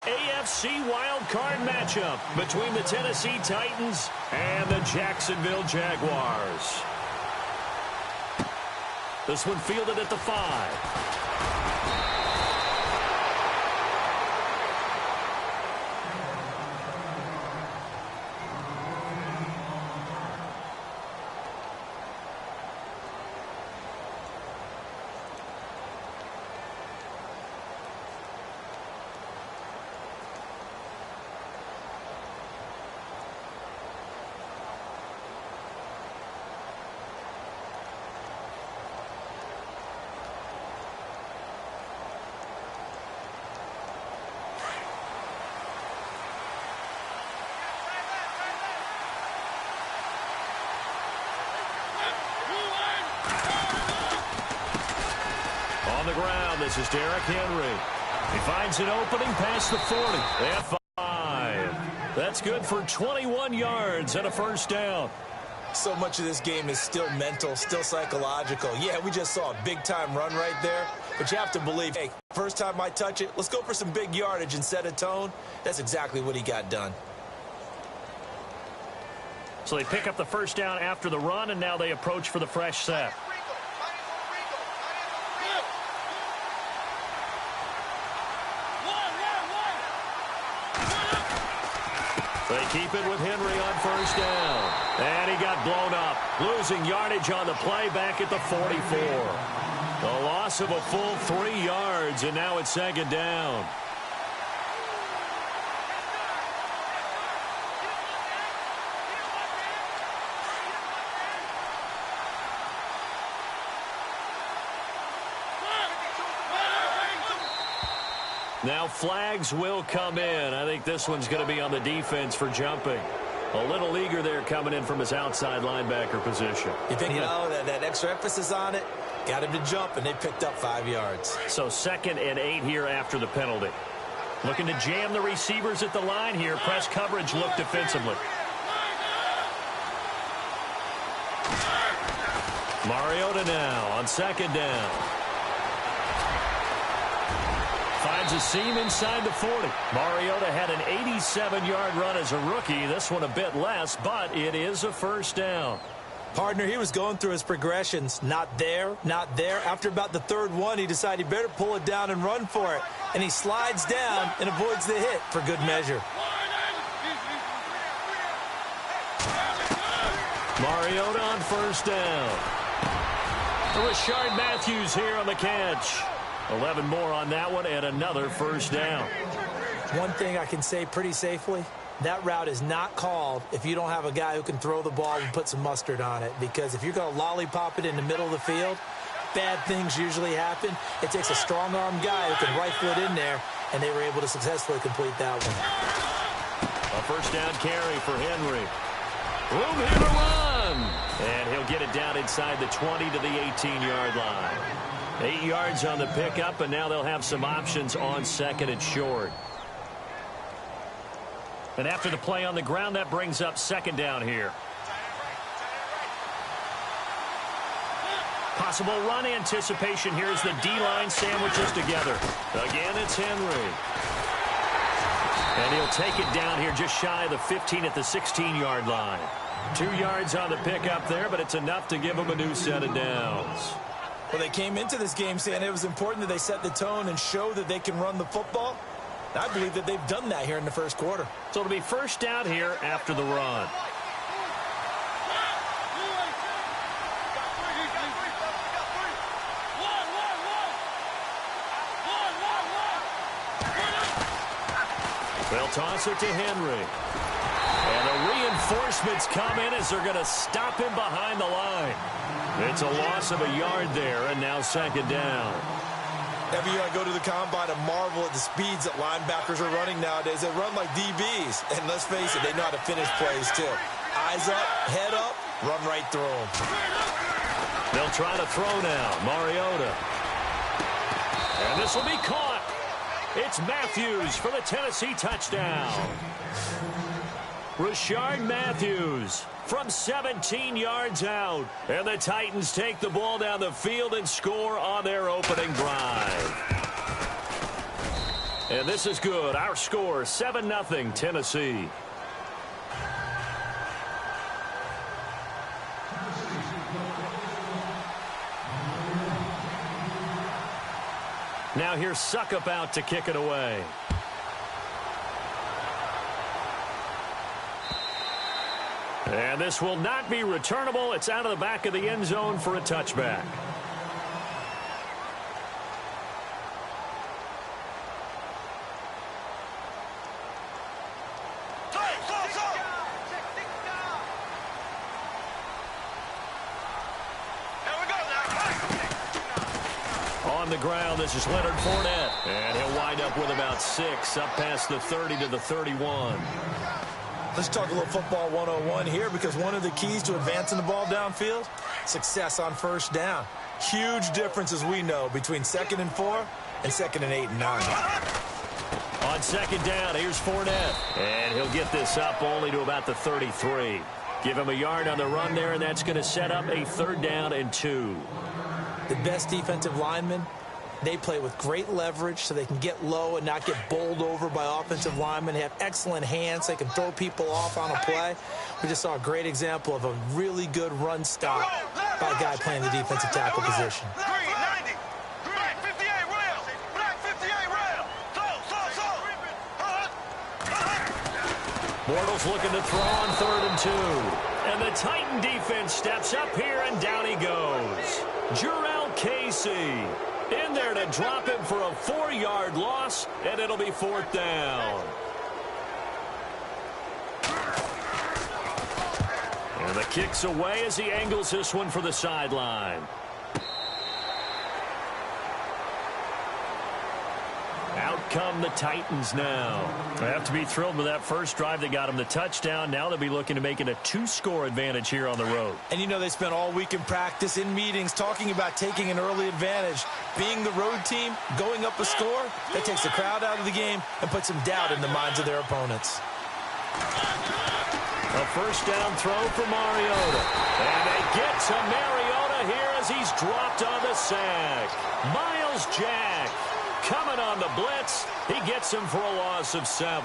AFC wildcard matchup between the Tennessee Titans and the Jacksonville Jaguars. This one fielded at the 5. On the ground, this is Derrick Henry. He finds an opening past the 40. They have 5. That's good for 21 yards and a first down. So much of this game is still mental, still psychological. Yeah, we just saw a big-time run right there, but you have to believe, hey, first time I touch it, let's go for some big yardage and set a tone. That's exactly what he got done. So they pick up the first down after the run, and now they approach for the fresh set. They keep it with Henry on first down. And he got blown up, losing yardage on the play back at the 44. The loss of a full 3 yards, and now it's second down. Now flags will come in. I think this one's going to be on the defense for jumping. A little eager there coming in from his outside linebacker position. You think, that extra emphasis on it, got him to jump, and they picked up 5 yards. So 2nd and 8 here after the penalty. Looking to jam the receivers at the line here. Press coverage look defensively. Mariota now on 2nd down. Finds a seam inside the 40. Mariota had an 87-yard run as a rookie. This one a bit less, but it is a first down. Partner, he was going through his progressions. Not there, not there. After about the 3rd one, he decided he better pull it down and run for it. And he slides down and avoids the hit for good measure. Mariota on first down. Rashard Matthews here on the catch. 11 more on that one and another first down. One thing I can say pretty safely, that route is not called if you don't have a guy who can throw the ball and put some mustard on it. Because if you're going to lollipop it in the middle of the field, bad things usually happen. It takes a strong-arm guy who can rifle it in there, and they were able to successfully complete that one. A first down carry for Henry. Room here to run. And he'll get it down inside the 20 to the 18-yard line. 8 yards on the pickup, and now they'll have some options on 2nd and short. And after the play on the ground, that brings up 2nd down here. Possible run anticipation here as the D-line sandwiches together. Again, it's Henry. And he'll take it down here just shy of the 15 at the 16-yard line. 2 yards on the pickup there, but it's enough to give him a new set of downs. Well, they came into this game saying it was important that they set the tone and show that they can run the football. I believe that they've done that here in the first quarter. So it'll be first down here after the run. They'll toss it to Henry. And the reinforcements come in as they're going to stop him behind the line. It's a loss of a yard there, and now 2nd down. Every year I go to the combine and marvel at the speeds that linebackers are running nowadays. They run like DBs. And let's face it, they know how to finish plays too. Eyes up, head up, run right through them. They'll try to throw now. Mariota. And this will be caught. It's Matthews for the Tennessee touchdown. Rashard Matthews from 17 yards out. And the Titans take the ball down the field and score on their opening drive. And this is good. Our score, 7-0 Tennessee. Now here's Suckup out to kick it away. And this will not be returnable. It's out of the back of the end zone for a touchback. On the ground, this is Leonard Fournette. And he'll wind up with about 6, up past the 30 to the 31. Let's talk a little football 101 here, because one of the keys to advancing the ball downfield, success on first down. Huge difference, as we know, between 2nd and 4 and 2nd and 8 and 9. On 2nd down, here's Fournette. And he'll get this up only to about the 33. Give him a yard on the run there, and that's going to set up a 3rd down and 2. The best defensive linemen, they play with great leverage so they can get low and not get bowled over by offensive linemen. They have excellent hands. They can throw people off on a play. We just saw a great example of a really good run stop by a guy playing the defensive tackle position. Bortles looking to throw on 3rd and 2. And the Titan defense steps up here, and down he goes. Jurrell Casey in there to drop him for a 4-yard loss, and it'll be 4th down. And the kick's away as he angles this one for the sideline. Out come the Titans now. They have to be thrilled with that first drive that got them the touchdown. Now they'll be looking to make it a 2-score advantage here on the road. And you know they spent all week in practice, in meetings, talking about taking an early advantage. Being the road team, going up a score, that takes the crowd out of the game and puts some doubt in the minds of their opponents. A first down throw for Mariota. And they get to Mariota here as he's dropped on the sack. Miles Jack coming on the blitz. He gets him for a loss of 7.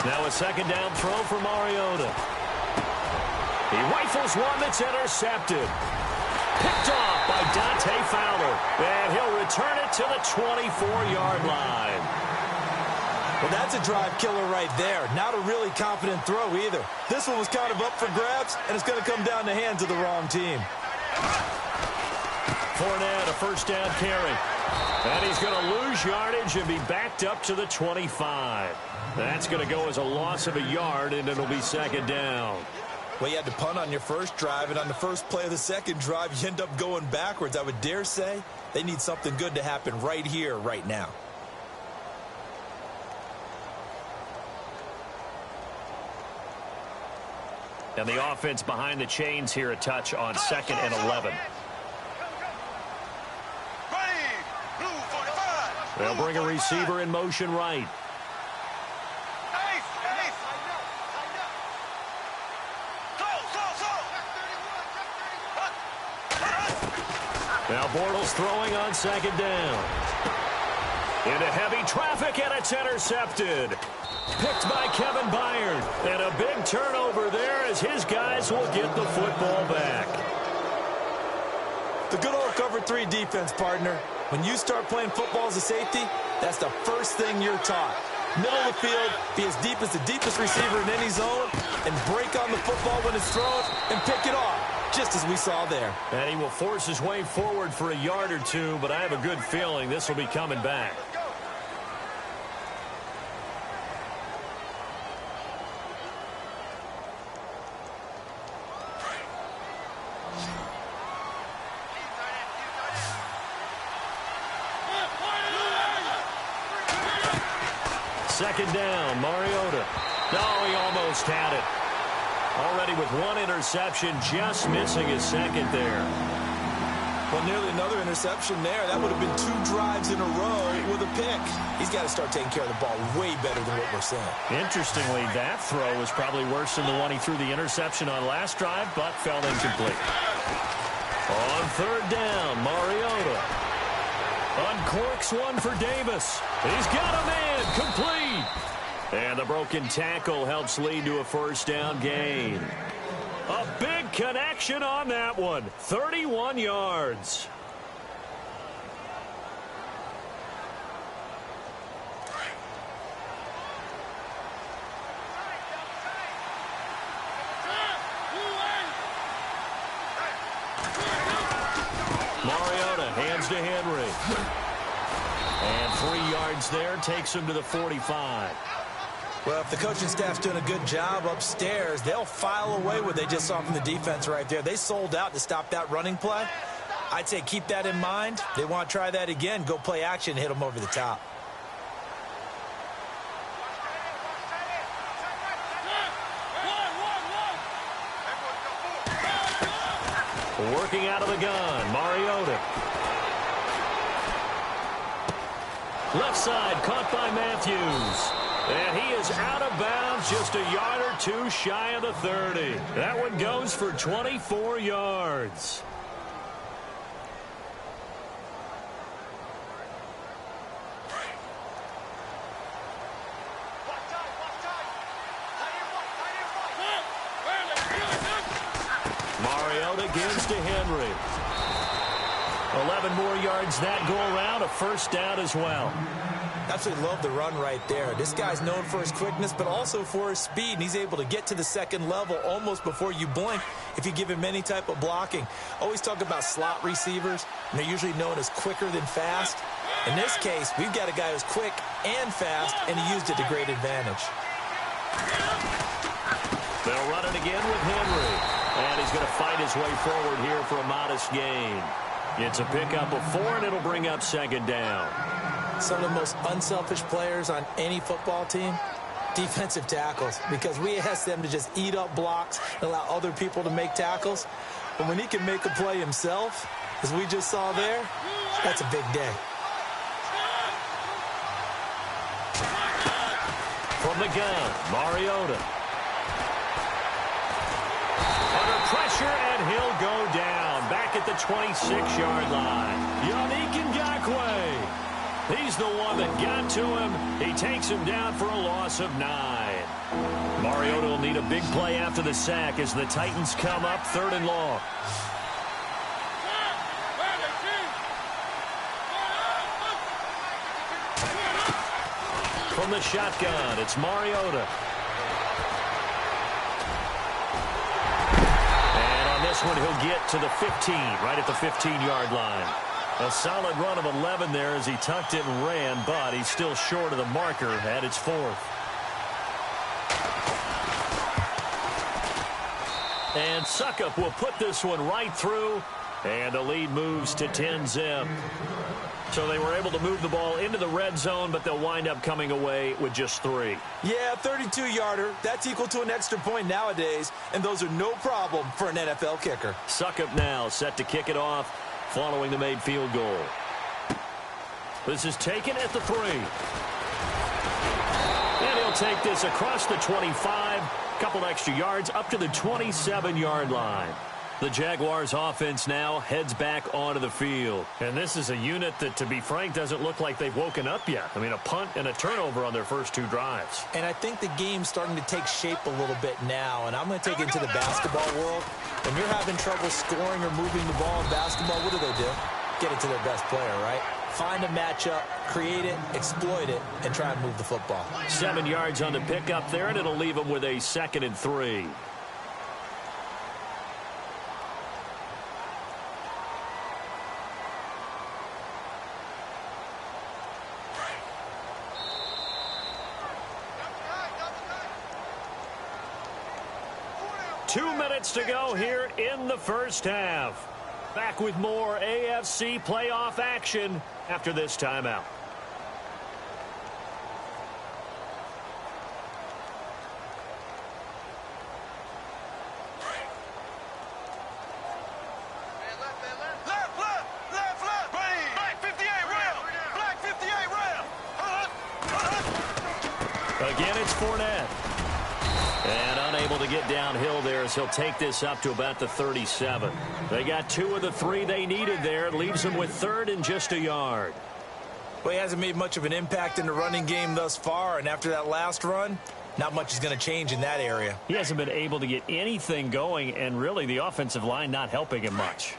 Now a 2nd down throw for Mariota. He rifles one that's intercepted. Picked off by Dante Fowler. And he'll return it to the 24-yard line. Well, that's a drive killer right there. Not a really confident throw either. This one was kind of up for grabs, and it's going to come down the hands of the wrong team. Fournette, a first down carry. And he's going to lose yardage and be backed up to the 25. That's going to go as a loss of a yard, and it'll be 2nd down. Well, you had to punt on your first drive, and on the first play of the second drive, you end up going backwards. I would dare say they need something good to happen right here, right now. And the offense behind the chains here, a touch on 2nd and 11. They'll bring a receiver in motion right. Now Bortles throwing on 2nd down. Into heavy traffic, and it's intercepted. Picked by Kevin Byard. And a big turnover there as his guys will get the football back. The good old cover 3 defense, partner. When you start playing football as a safety, that's the first thing you're taught. Middle of the field, be as deep as the deepest receiver in any zone, and break on the football when it's thrown and pick it off, just as we saw there. And he will force his way forward for a yard or 2, but I have a good feeling this will be coming back. Second down, Mariota. No, he almost had it. Already with 1 interception, just missing his 2nd there. Well, nearly another interception there. That would have been 2 drives in a row with a pick. He's got to start taking care of the ball way better than what we're seeing. Interestingly, that throw was probably worse than the one he threw the interception on last drive, but fell incomplete. On 3rd down, Mariota uncorks one for Davis. He's got a man, complete. And the broken tackle helps lead to a 1st down gain. A big connection on that one. 31 yards. Mariota hands to Henry. And 3 yards there takes him to the 45. Well, if the coaching staff's doing a good job upstairs, they'll file away what they just saw from the defense right there. They sold out to stop that running play. I'd say keep that in mind. They want to try that again. Go play action and hit them over the top. Working out of the gun, Mariota. Left side, caught by Matthews. And he is out of bounds, just a yard or 2 shy of the 30. That one goes for 24 yards. Mariota gives to Henry. 11 more yards that go around, a 1st down as well. Absolutely love the run right there. This guy's known for his quickness, but also for his speed, and he's able to get to the 2nd level almost before you blink if you give him any type of blocking. Always talk about slot receivers, and they're usually known as quicker than fast. In this case, we've got a guy who's quick and fast, and he used it to great advantage. They'll run it again with Henry, and he's going to fight his way forward here for a modest gain. It's a pickup of 4, and it'll bring up 2nd down. Some of the most unselfish players on any football team, defensive tackles, because we ask them to just eat up blocks and allow other people to make tackles. But when he can make a play himself, as we just saw there, that's a big day. From the gun, Mariota. Under pressure, and he'll go down. Back at the 26-yard line. Yannick Ngakoue. He's the one that got to him. He takes him down for a loss of 9. Mariota will need a big play after the sack as the Titans come up 3rd and long. From the shotgun, it's Mariota. And on this one, he'll get to the 15, right at the 15-yard line. A solid run of 11 there as he tucked it and ran, but he's still short of the marker at its 4th. And Suckup will put this one right through, and the lead moves to 10-zip. So they were able to move the ball into the red zone, but they'll wind up coming away with just 3. Yeah, 32-yarder. That's equal to an extra point nowadays, and those are no problem for an NFL kicker. Suckup now set to kick it off following the made field goal. This is taken at the 3. And he'll take this across the 25. Couple extra yards up to the 27-yard line. The Jaguars offense now heads back onto the field. And this is a unit that, to be frank, doesn't look like they've woken up yet. I mean, a punt and a turnover on their first 2 drives. And I think the game's starting to take shape a little bit now. And I'm going to take it into the basketball world. When you're having trouble scoring or moving the ball in basketball, what do? Get it to their best player, right? Find a matchup, create it, exploit it, and try and move the football. 7 yards on the pickup there, and it'll leave them with a 2nd and 3. Two minutes to go here in the first half. Back with more AFC playoff action after this timeout. Again, it's Fournette. And unable to get downhill there as he'll take this up to about the 37. They got 2 of the 3 they needed there. It leaves them with 3rd and just a yard. Well, he hasn't made much of an impact in the running game thus far, and after that last run, not much is going to change in that area. He hasn't been able to get anything going, and really the offensive line not helping him much.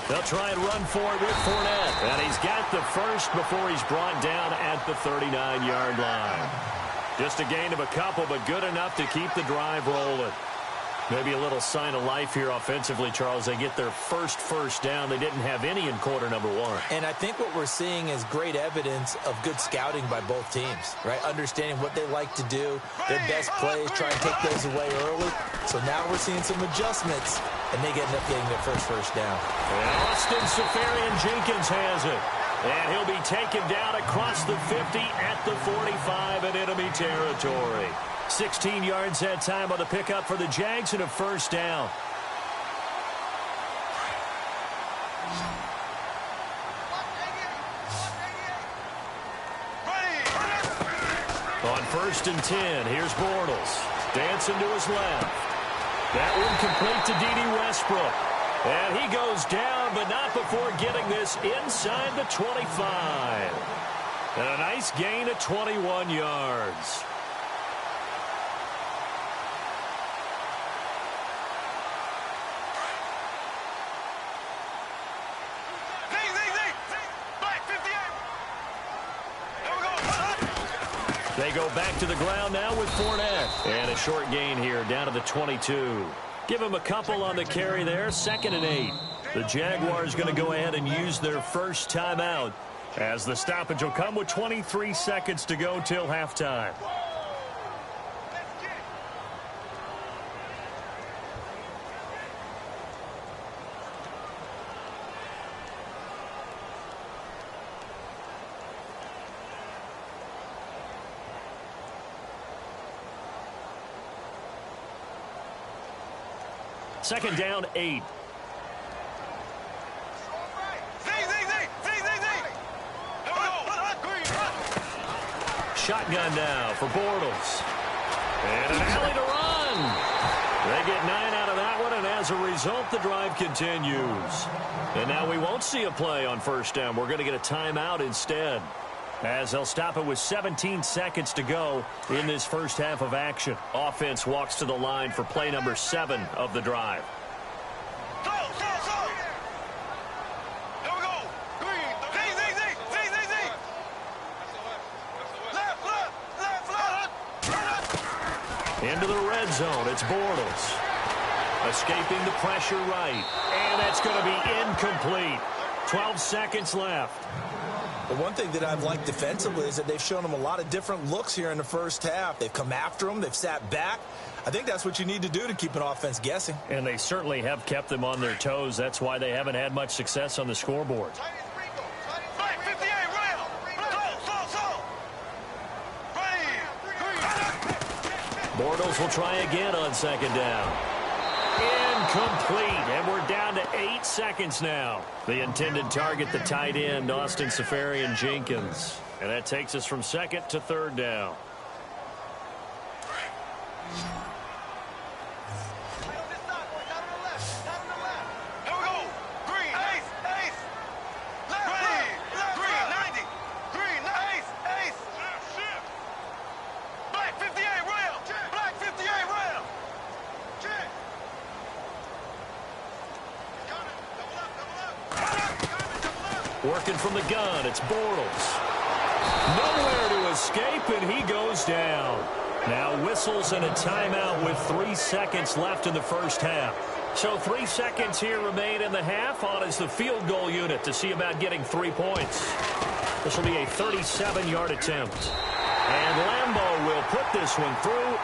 They'll try and run for it with Fournette. And he's got the first before he's brought down at the 39-yard line. Just a gain of a couple, but good enough to keep the drive rolling. Maybe a little sign of life here offensively, Charles. They get their first down. They didn't have any in quarter number 1. And I think what we're seeing is great evidence of good scouting by both teams, right? Understanding what they like to do, their best plays, try and take those away early. So now we're seeing some adjustments, and they end up getting their first down. And Austin Seferian-Jenkins has it. And he'll be taken down across the 50 at the 45 in enemy territory. 16 yards that time on the pickup for the Jags and a first down. On 1st and 10, here's Bortles. Dancing to his left. That one complete to D.D. Westbrook. And he goes down, but not before getting this inside the 25. And a nice gain of 21 yards. They go back to the ground now with Fournette. And a short gain here down to the 22. Give him a couple on the carry there. 2nd and 8. The Jaguars going to go ahead and use their first timeout as the stoppage will come with 23 seconds to go till halftime. Second down, 8. Shotgun now for Bortles. And an alley to run. They get 9 out of that one, and as a result, the drive continues. And now we won't see a play on first down. We're going to get a timeout instead, as they'll stop it with 17 seconds to go in this first half of action. Offense walks to the line for play number 7 of the drive. Into the red zone, it's Bortles. Escaping the pressure right. And that's going to be incomplete. 12 seconds left. The one thing that I've liked defensively is that they've shown them a lot of different looks here in the first half. They've come after them. They've sat back. I think that's what you need to do to keep an offense guessing. And they certainly have kept them on their toes. That's why they haven't had much success on the scoreboard. Bortles will try again on second down. Incomplete, and we're down to 8 seconds now. The intended target, the tight end, Austin Seferian-Jenkins. And that takes us from 2nd to 3rd down. Working from the gun, it's Bortles. Nowhere to escape, and he goes down. Now whistles and a timeout with 3 seconds left in the first half. So 3 seconds here remain in the half. On is the field goal unit to see about getting 3 points. This will be a 37-yard attempt. And Lambeau will put this one through.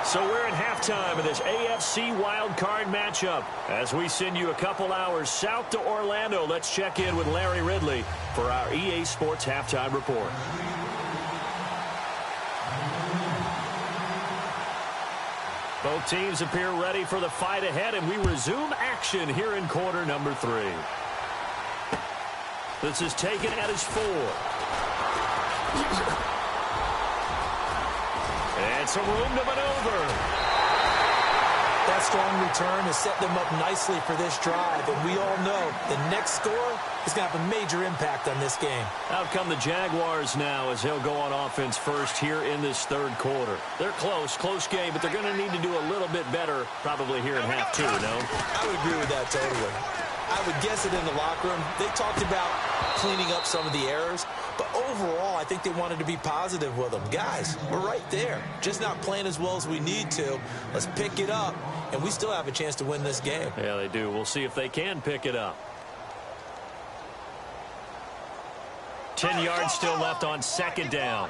So we're at halftime of this AFC wildcard matchup. As we send you a couple hours south to Orlando, let's check in with Larry Ridley for our EA Sports Halftime Report. Both teams appear ready for the fight ahead, and we resume action here in quarter number 3. This is taken at his 4. And some room to maneuver. That strong return has set them up nicely for this drive, and we all know the next score is going to have a major impact on this game. Out come the Jaguars now as he'll go on offense first here in this third quarter. They're close game, but they're going to need to do a little bit better probably here in half 2, no? I would agree with that totally. I would guess it in the locker room. They talked about cleaning up some of the errors, but overall, I think they wanted to be positive with them. Guys, we're right there. Just not playing as well as we need to. Let's pick it up, and we still have a chance to win this game. Yeah, they do. We'll see if they can pick it up. 10 yards still left on second down.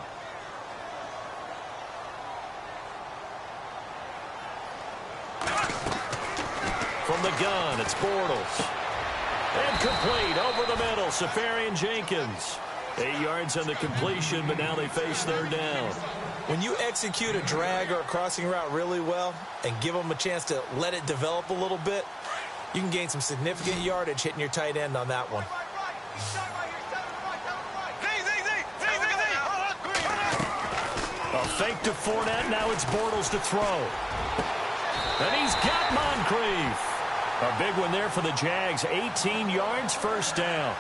From the gun, it's Bortles. And complete over the middle, Safarian Jenkins. 8 yards on the completion, but now they face third down. When you execute a drag or a crossing route really well and give them a chance to let it develop a little bit, you can gain some significant yardage hitting your tight end on that one. A fake to Fournette, now it's Bortles to throw. And he's got Moncrief. A big one there for the Jags, 18 yards, first down.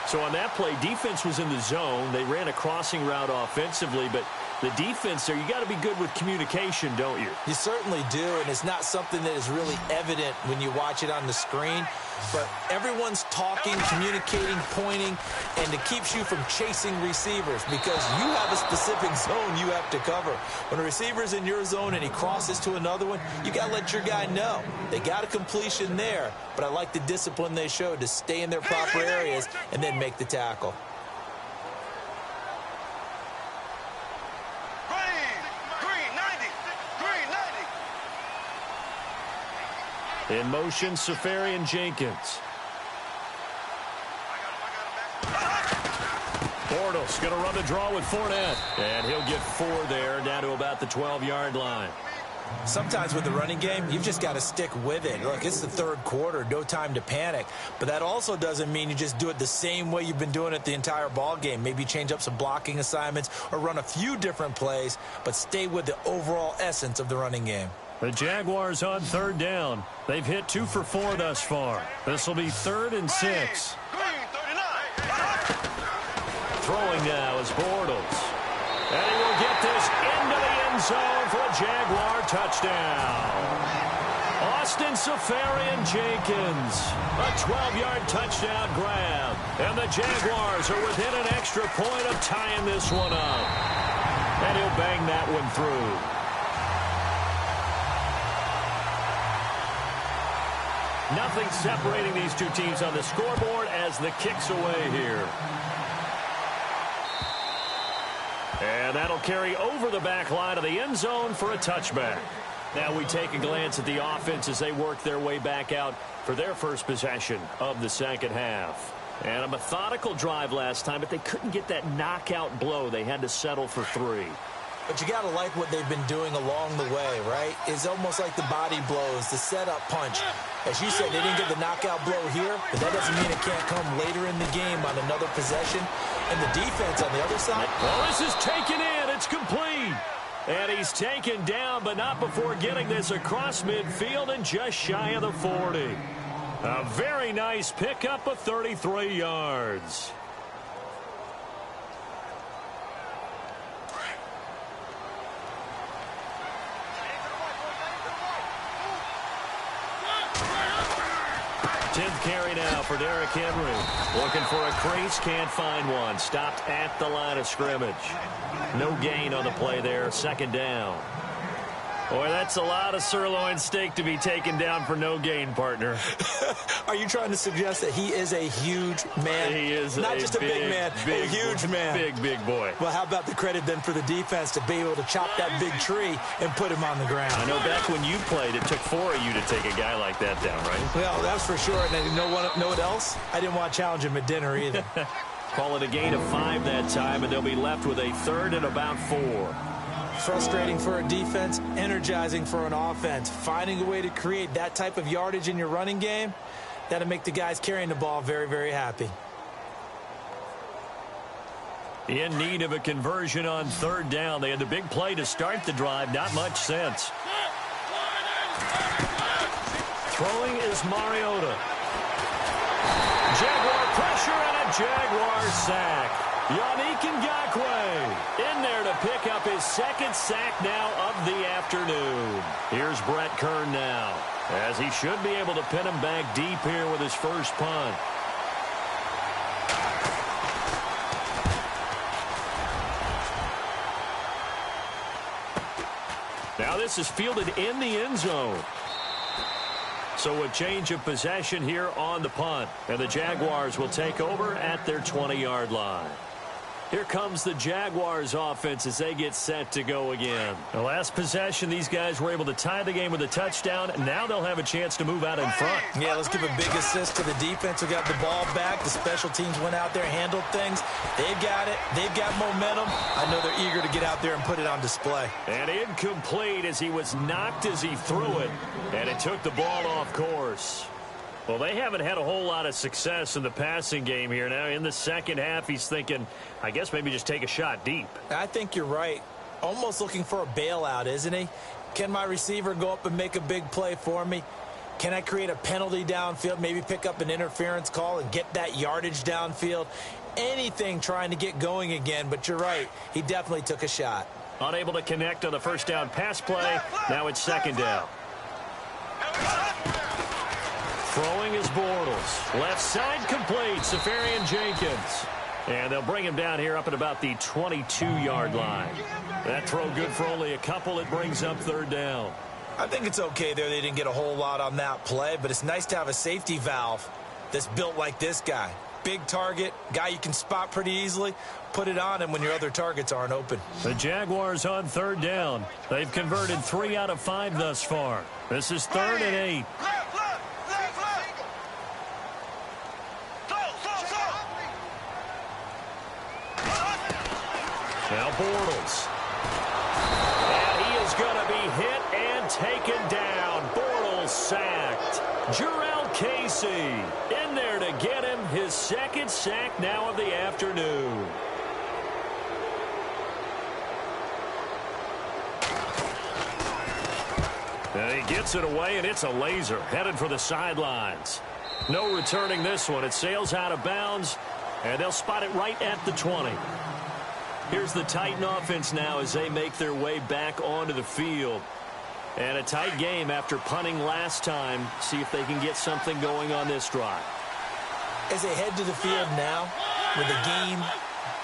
So on that play, defense was in the zone. They ran a crossing route offensively, but the defense there, you got to be good with communication, don't you? You certainly do, and it's not something that is really evident when you watch it on the screen. But everyone's talking, communicating, pointing, and it keeps you from chasing receivers because you have a specific zone you have to cover. When a receiver's in your zone and he crosses to another one, you got to let your guy know. They got a completion there, but I like the discipline they showed to stay in their proper areas and then make the tackle. In motion, Safarian Jenkins. Bortles going to run the draw with Fournette. And he'll get 4 there, down to about the 12-yard line. Sometimes with the running game, you've just got to stick with it. Look, it's the third quarter, no time to panic. But that also doesn't mean you just do it the same way you've been doing it the entire ball game. Maybe change up some blocking assignments or run a few different plays, but stay with the overall essence of the running game. The Jaguars on third down. They've hit 2 for 4 thus far. This will be 3rd and 6. Throwing now is Bortles. And he will get this into the end zone for a Jaguar touchdown. Austin Safarian Jenkins. A 12-yard touchdown grab. And the Jaguars are within an extra point of tying this one up. And he'll bang that one through. Nothing separating these two teams on the scoreboard as the kick's away here. And that'll carry over the back line of the end zone for a touchback. Now we take a glance at the offense as they work their way back out for their first possession of the second half. And a methodical drive last time, but they couldn't get that knockout blow. They had to settle for 3. But you got to like what they've been doing along the way, right? It's almost like the body blows, the setup punch. As you said, they didn't get the knockout blow here, but that doesn't mean it can't come later in the game on another possession. And the defense on the other side. Well, this is taken in. It's complete. And he's taken down, but not before getting this across midfield and just shy of the 40. A very nice pickup of 33 yards. Tenth carry now for Derrick Henry. Looking for a crease, can't find one. Stopped at the line of scrimmage. No gain on the play there. Second down. Boy, that's a lot of sirloin steak to be taken down for no gain, partner. Are you trying to suggest that he is a huge man? He is not just a big man, a huge man. Big boy. Well, how about the credit then for the defense to be able to chop that big tree and put him on the ground? I know back when you played, it took 4 of you to take a guy like that down, right? Well, that's for sure. And you know what else? I didn't want to challenge him at dinner either. Call it a gain of 5 that time, and they'll be left with a 3rd and about 4. Frustrating for a defense, energizing for an offense. Finding a way to create that type of yardage in your running game, that'll make the guys carrying the ball very, very happy. In need of a conversion on third down. They had the big play to start the drive. Not much sense. Throwing is Mariota. Jaguar pressure and a Jaguar sack. Yannick Ngakoue in there to pick up his second sack now of the afternoon. Here's Brett Kern now, as he should be able to pin him back deep here with his first punt. Now this is fielded in the end zone. So a change of possession here on the punt. And the Jaguars will take over at their 20-yard line. Here comes the Jaguars offense as they get set to go again. The last possession, these guys were able to tie the game with a touchdown. Now they'll have a chance to move out in front. Yeah, let's give a big assist to the defense who got the ball back. The special teams went out there, handled things. They've got it. They've got momentum. I know they're eager to get out there and put it on display. And incomplete as he was knocked as he threw it. And it took the ball off course. Well, they haven't had a whole lot of success in the passing game here. Now, in the second half, he's thinking, I guess maybe just take a shot deep. I think you're right. Almost looking for a bailout, isn't he? Can my receiver go up and make a big play for me? Can I create a penalty downfield, maybe pick up an interference call and get that yardage downfield? Anything trying to get going again, but you're right. He definitely took a shot. Unable to connect on the first down pass play. Now it's second down. Throwing is Bortles. Left side complete. Safarian Jenkins. And they'll bring him down here up at about the 22-yard line. That throw good for only a couple. It brings up third down. I think it's okay there. They didn't get a whole lot on that play, but it's nice to have a safety valve that's built like this guy. Big target, guy you can spot pretty easily. Put it on him when your other targets aren't open. The Jaguars on third down. They've converted 3 out of 5 thus far. This is 3rd and 8. Now Bortles. And he is going to be hit and taken down. Bortles sacked. Jurrell Casey in there to get him his second sack now of the afternoon. And he gets it away, and it's a laser headed for the sidelines. No returning this one. It sails out of bounds, and they'll spot it right at the 20. Here's the Titan offense now as they make their way back onto the field. And a tight game after punting last time. See if they can get something going on this drive. As they head to the field now, with the game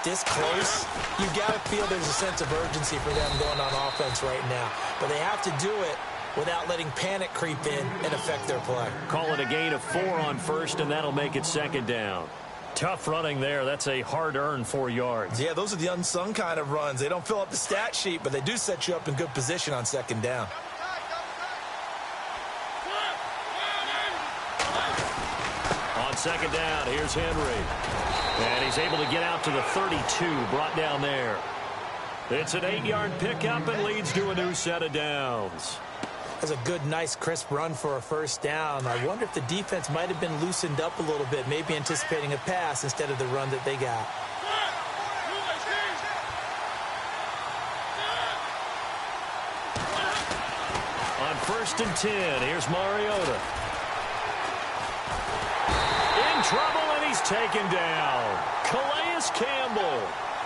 this close, you got to feel there's a sense of urgency for them going on offense right now. But they have to do it without letting panic creep in and affect their play. Call it a gain of 4 on first, and that'll make it second down. Tough running there. That's a hard-earned 4 yards. Yeah, those are the unsung kind of runs. They don't fill up the stat sheet, but they do set you up in good position on second down. On second down, here's Henry. And he's able to get out to the 32, brought down there. It's an 8-yard pickup and leads to a new set of downs. That's a good, nice, crisp run for a first down. I wonder if the defense might have been loosened up a little bit, maybe anticipating a pass instead of the run that they got. On 1st and 10, here's Mariota. In trouble, and he's taken down. Calais Campbell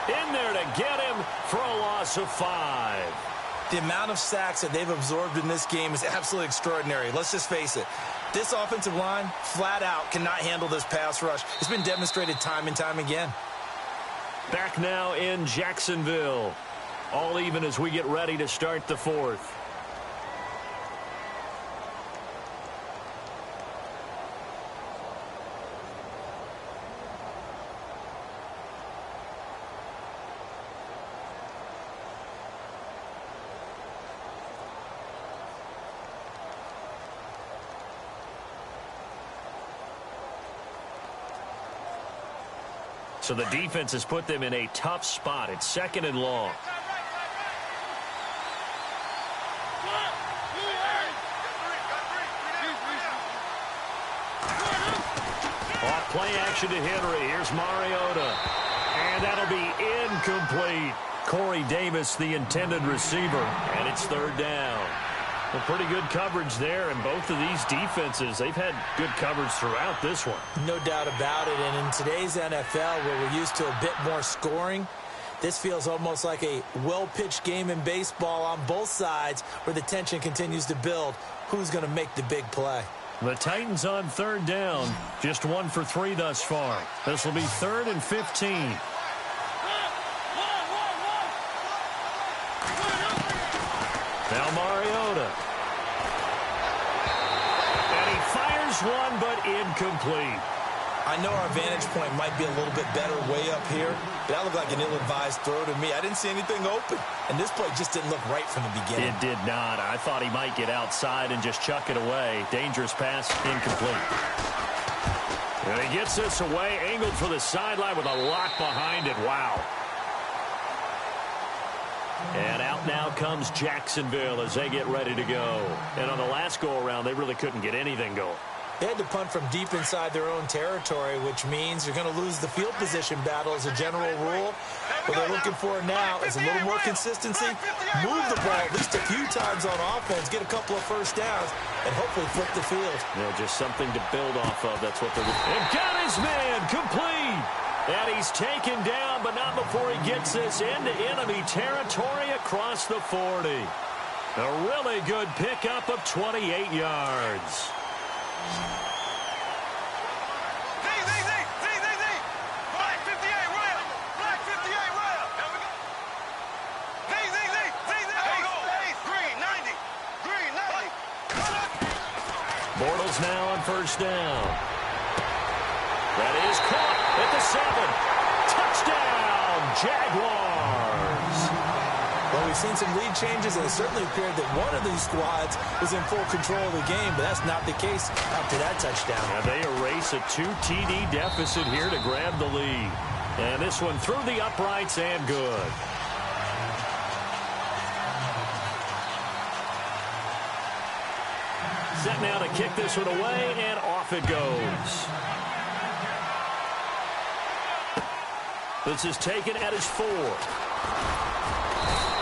in there to get him for a loss of 5. The amount of sacks that they've absorbed in this game is absolutely extraordinary. Let's just face it. This offensive line, flat out, cannot handle this pass rush. It's been demonstrated time and time again. Back now in Jacksonville. All even as we get ready to start the 4th. So the defense has put them in a tough spot. It's 2nd and long. Off play action to Henry. Here's Mariota. And that'll be incomplete. Corey Davis, the intended receiver, and it's third down. Well, pretty good coverage there, and both of these defenses, they've had good coverage throughout this one. No doubt about it, and in today's NFL, where we're used to a bit more scoring, this feels almost like a well-pitched game in baseball on both sides where the tension continues to build. Who's going to make the big play? The Titans on third down, just 1 for 3 thus far. This will be 3rd and 15. Now Mariota. And he fires one, but incomplete. I know our vantage point might be a little bit better way up here, but that looked like an ill-advised throw to me. I didn't see anything open, and this play just didn't look right from the beginning. It did not. I thought he might get outside and just chuck it away. Dangerous pass, incomplete. And he gets this away, angled for the sideline with a lock behind it. Wow. And out now comes Jacksonville as they get ready to go. And on the last go-around, they really couldn't get anything going. They had to punt from deep inside their own territory, which means you're going to lose the field position battle as a general rule. What they're looking for now is a little more consistency, move the ball at least a few times on offense, get a couple of first downs, and hopefully flip the field. Yeah, just something to build off of. That's what they're looking for. And got his man complete. And he's taken down, but not before he gets this into enemy territory across the 40. A really good pickup of 28 yards. Bortles now on first down. That is caught at the 7. Touchdown, Jaguars. Well, we've seen some lead changes, and it certainly appeared that one of these squads was in full control of the game, but that's not the case after that touchdown. And they erase a 2 TD deficit here to grab the lead. And this one through the uprights and good. Set now to kick this one away, and off it goes. This is taken at his 4.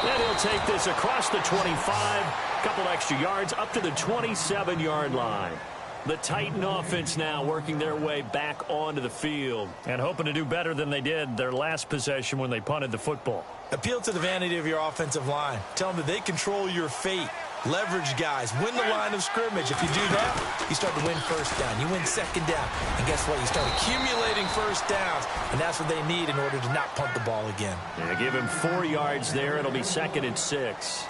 And he'll take this across the 25, couple extra yards up to the 27-yard line. The Titan offense now working their way back onto the field and hoping to do better than they did their last possession when they punted the football. Appeal to the vanity of your offensive line. Tell them that they control your fate. Leverage guys. Win the line of scrimmage. If you do that, you start to win first down. You win second down. And guess what? You start accumulating first downs. And that's what they need in order to not punt the ball again. Yeah, give him 4 yards there. It'll be 2nd and 6.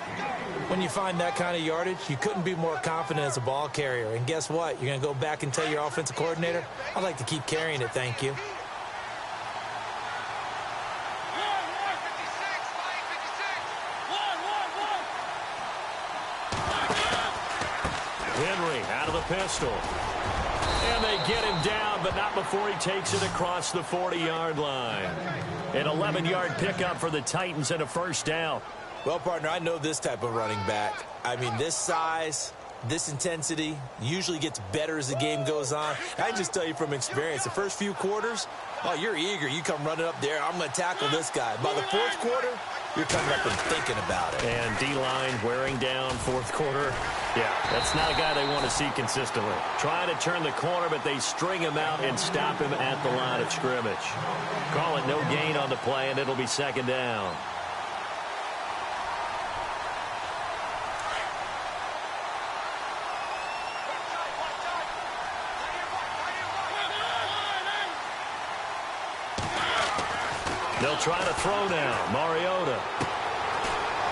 When you find that kind of yardage, you couldn't be more confident as a ball carrier. And guess what? You're going to go back and tell your offensive coordinator, I'd like to keep carrying it, thank you. Henry out of the pistol. And they get him down, but not before he takes it across the 40-yard line. An 11-yard pickup for the Titans and a first down. Well, partner, I know this type of running back. I mean, this size, this intensity usually gets better as the game goes on. I can just tell you from experience, the first few quarters, oh, you're eager. You come running up there, I'm going to tackle this guy. By the fourth quarter, you're coming up and thinking about it. And D-line wearing down fourth quarter. Yeah, that's not a guy they want to see consistently. Trying to turn the corner, but they string him out and stop him at the line of scrimmage. Call it no gain on the play, and it'll be second down. They'll try to throw now. Mariota.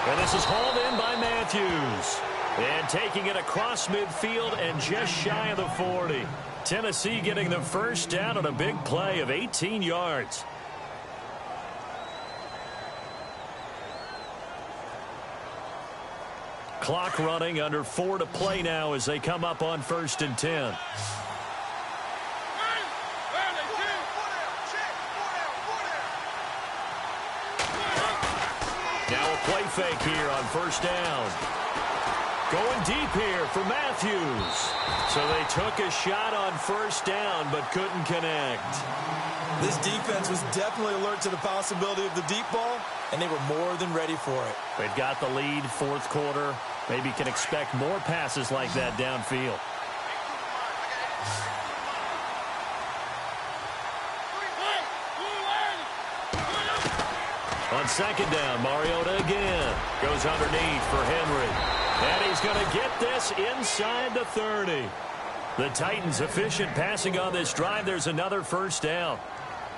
And this is hauled in by Matthews. And taking it across midfield and just shy of the 40. Tennessee getting the first down on a big play of 18 yards. Clock running, under 4 to play now as they come up on 1st and 10. Now a play fake here on first down. Going deep here for Matthews. So they took a shot on first down but couldn't connect. This defense was definitely alert to the possibility of the deep ball, and they were more than ready for it. They've got the lead, fourth quarter. Maybe can expect more passes like that downfield. On second down, Mariota again. Goes underneath for Henry. And he's going to get this inside the 30. The Titans efficient passing on this drive. There's another first down.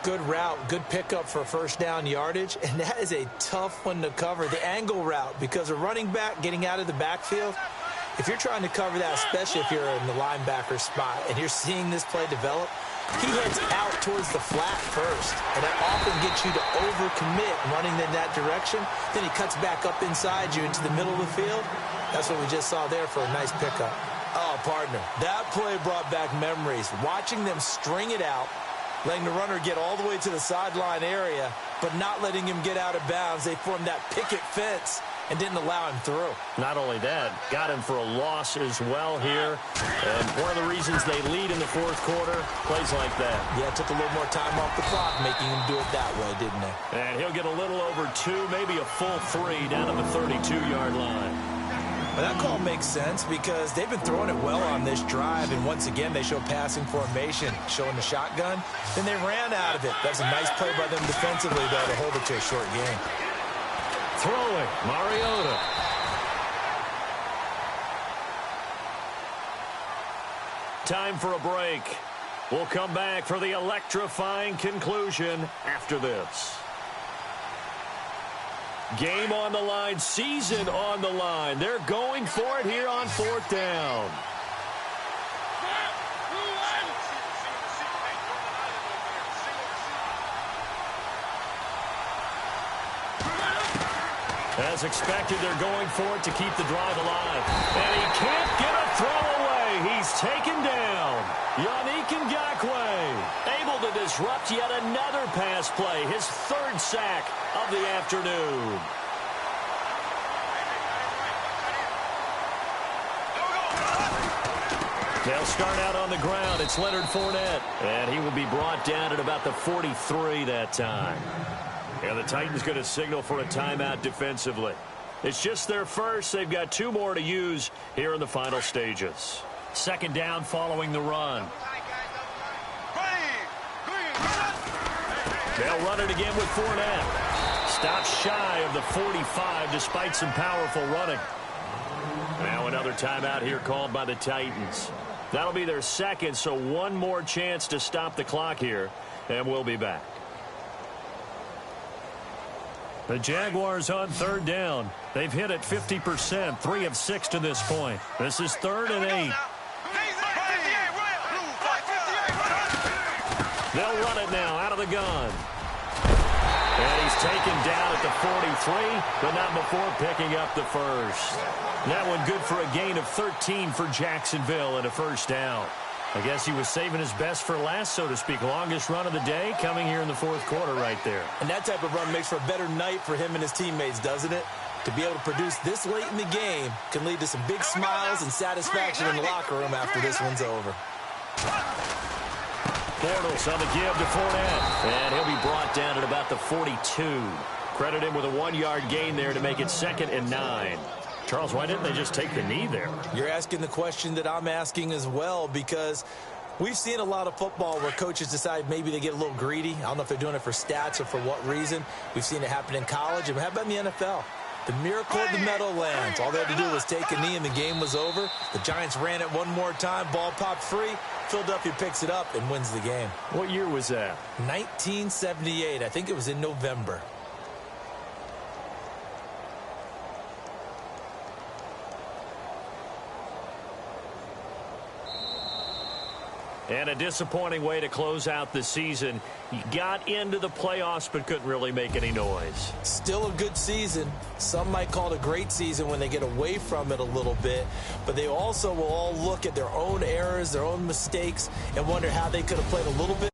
Good route, good pickup for first down yardage, and that is a tough one to cover, the angle route, because a running back getting out of the backfield, if you're trying to cover that, especially if you're in the linebacker spot, and you're seeing this play develop, he heads out towards the flat first, and that often gets you to overcommit running in that direction. Then he cuts back up inside you into the middle of the field. That's what we just saw there for a nice pickup. Oh, partner, that play brought back memories. Watching them string it out, letting the runner get all the way to the sideline area, but not letting him get out of bounds. They formed that picket fence and didn't allow him through. Not only that, got him for a loss as well here. And one of the reasons they lead in the fourth quarter, plays like that. Yeah, it took a little more time off the clock, making him do it that way, didn't it? And he'll get a little over 2, maybe a full 3 down at the 32-yard line. Well, that call makes sense because they've been throwing it well on this drive, and once again, they show passing formation, showing the shotgun. Then they ran out of it. That's a nice play by them defensively, though, to hold it to a short game. Throwing, Mariota. Time for a break. We'll come back for the electrifying conclusion after this. Game on the line, season on the line. They're going for it here on fourth down. As expected, they're going for it to keep the drive alive. And he can't get a throw away. He's taken down. Yannick Ngakoue able to disrupt yet another pass play. His third sack of the afternoon. They'll start out on the ground. It's Leonard Fournette. And he will be brought down at about the 43 that time. And the Titans going to signal for a timeout defensively. It's just their first. They've got 2 more to use here in the final stages. Second down following the run. They'll run it again with Fournette. Stops shy of the 45 despite some powerful running. Now another timeout here called by the Titans. That'll be their second, so one more chance to stop the clock here, and we'll be back. The Jaguars on third down. They've hit it 50%, 3 of 6 to this point. This is 3rd and 8. They'll run it now out of the gun. And he's taken down at the 43, but not before picking up the first. That one good for a gain of 13 for Jacksonville and a first down. I guess he was saving his best for last, so to speak. Longest run of the day coming here in the fourth quarter right there. And that type of run makes for a better night for him and his teammates, doesn't it? To be able to produce this late in the game can lead to some big smiles and satisfaction in the locker room after this one's over. Bortles on the give to Fournette. And he'll be brought down at about the 42. Credit him with a 1-yard gain there to make it 2nd and 9. Charles, why didn't they just take the knee there? You're asking the question that I'm asking as well, because we've seen a lot of football where coaches decide maybe they get a little greedy. I don't know if they're doing it for stats or for what reason. We've seen it happen in college. And how about in the NFL? The miracle of the Meadowlands. All they had to do was take a knee and the game was over. The Giants ran it one more time. Ball popped free. Philadelphia picks it up and wins the game. What year was that? 1978. I think it was in November. And a disappointing way to close out the season. He got into the playoffs but couldn't really make any noise. Still a good season. Some might call it a great season when they get away from it a little bit. But they also will all look at their own errors, their own mistakes, and wonder how they could have played a little bit